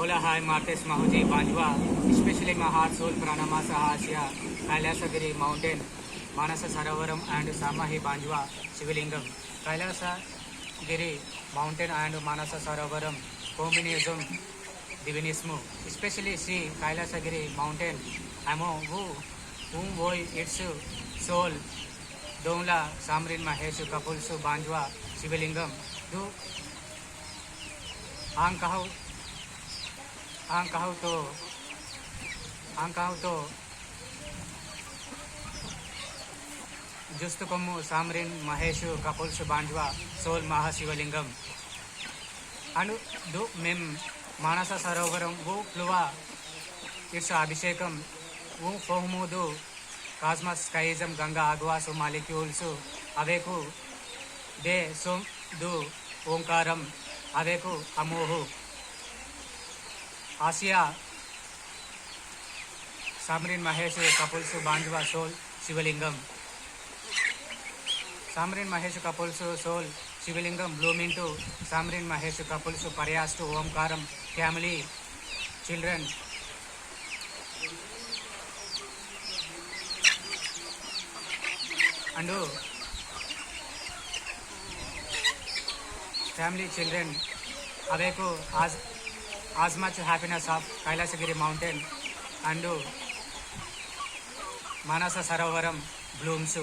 Hola, hi, Martes Mahuji, Banjwa, especially my heart, soul, Pranama, Sahasya, Kailasagiri mountain, Manasa Saravaram and Samahi Banjwa, Shivalingam. Kailasagiri mountain and Manasa Saravaram, combination divinismo, especially Sri Kailasagiri mountain, Amo, whom boy its soul, Donla, Samrin Maheshu, Kapulsu, Banjwa, Shivalingam, do Ankahu. आंकाहु तो जुस्तुकम्मु सामरिन महेशु कपुल्सु बांजवा soul महाशिवलिंगम अनु दु ma'am मानस सरोवरम वो प्लुवा it's अभिषेकम वो फोहमुदु कास्मस स्काइजम गंगा आगवासु मालिक्यूल्सु अवेकु दे सोम दु ओंकारम अवेकु अमोहु आसिया Samrin Maheshu Kapulsu Banjwa Soul Shivalingam. Samrin Maheshu Kapulsu Soul Shivalingam bloom into Samrin Maheshu Kapulsu Paryastu Omkaram family children. And family children Aveku as much happiness of Kailasagiri mountain and Manasa Saravaram blooms,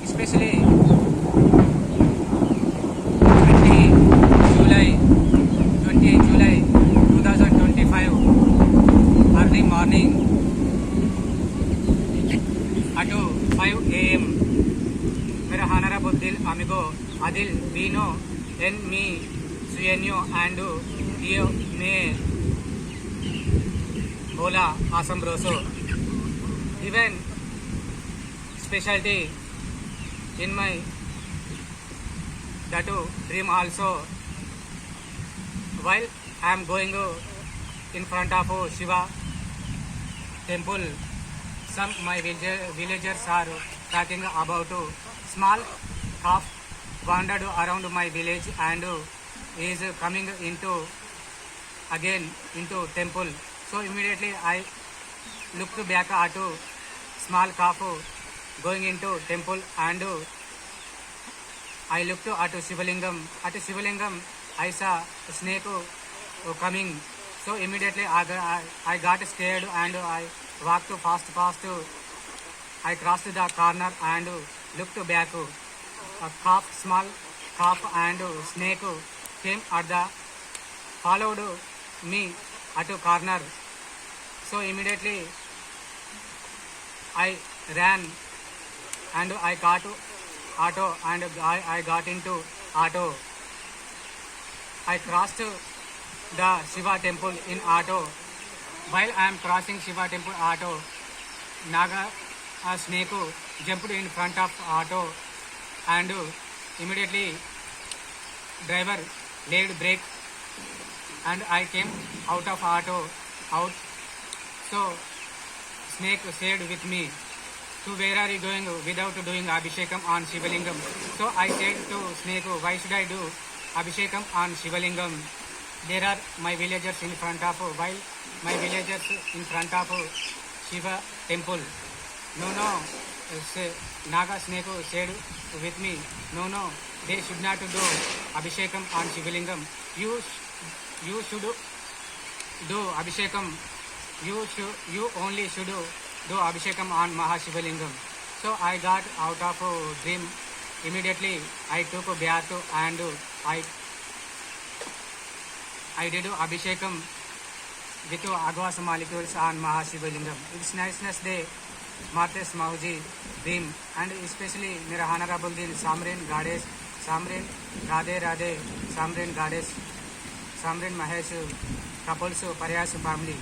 especially 28 July 2025 early morning at 5 a.m. मेरा honorable दिल amigo Adil Bino en mi sueño and Dio me Hola asombroso. Even specialty in my tattoo dream also. While I am going in front of Shiva temple, some my villagers are talking about small calf wandered around my village and is coming into again into temple. So immediately I looked back at small calf going into temple and I looked at Shivalingam. At Shivalingam I saw a snake coming. So immediately I got scared and I walked fast. I crossed the corner and looked back. A small calf and snake came at the followed me at a corner. So immediately I ran and I got auto and I got into auto. I crossed the Shiva temple in auto. While I am crossing Shiva temple auto, Naga snake jumped in front of auto and immediately driver laid brake and I came out of auto out. So snake said with me, "So where are you going without doing Abhishekam on Shivalingam?" So I said to snake, "Why should I do Abhishekam on Shivalingam? There are my villagers in front of, while my villagers in front of Shiva temple." No, Naga snake said with me, no, they should not do Abhishekam on Shivalingam. You should do Abhishekam. You only should do Abhishekam on Mahashivalingam. So I got out of dream. Immediately I took a bath and I did Abhishekam with Agwas molecules on Mahashivalingam. It's niceness day, Martes Mahuji dream, and especially Mera Honorable Dil Samrin Goddess, Samrin Radhe, Samrin Goddess, Samrin Mahesh, Kapulsu Paryasu family.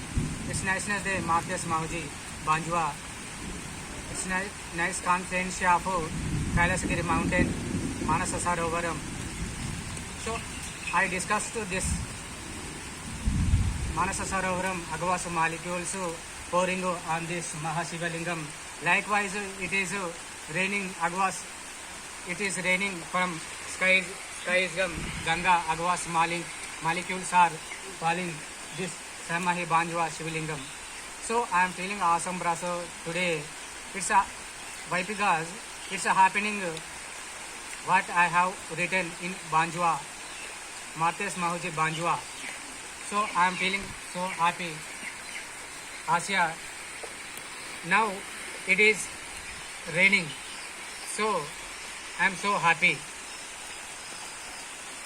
It's niceness day, Martes Mahuji, Banjwa. It's nice conference of Kailasagiri mountain, Manasa Sarovaram. So I discussed this Manasa Sarovaram Agavasu molecules pouring on this Mahashivalingam. Likewise, it is raining Agavas. It is raining from skies Ganga Agavas molecules are falling this Samahi Banjwa Shivalingam. So I am feeling awesome, braso. Today it's a why because it's a happening what I have written in Banjwa, Martes Mahuji Banjwa. So I am feeling so happy. Asya, now it is raining. So I am so happy.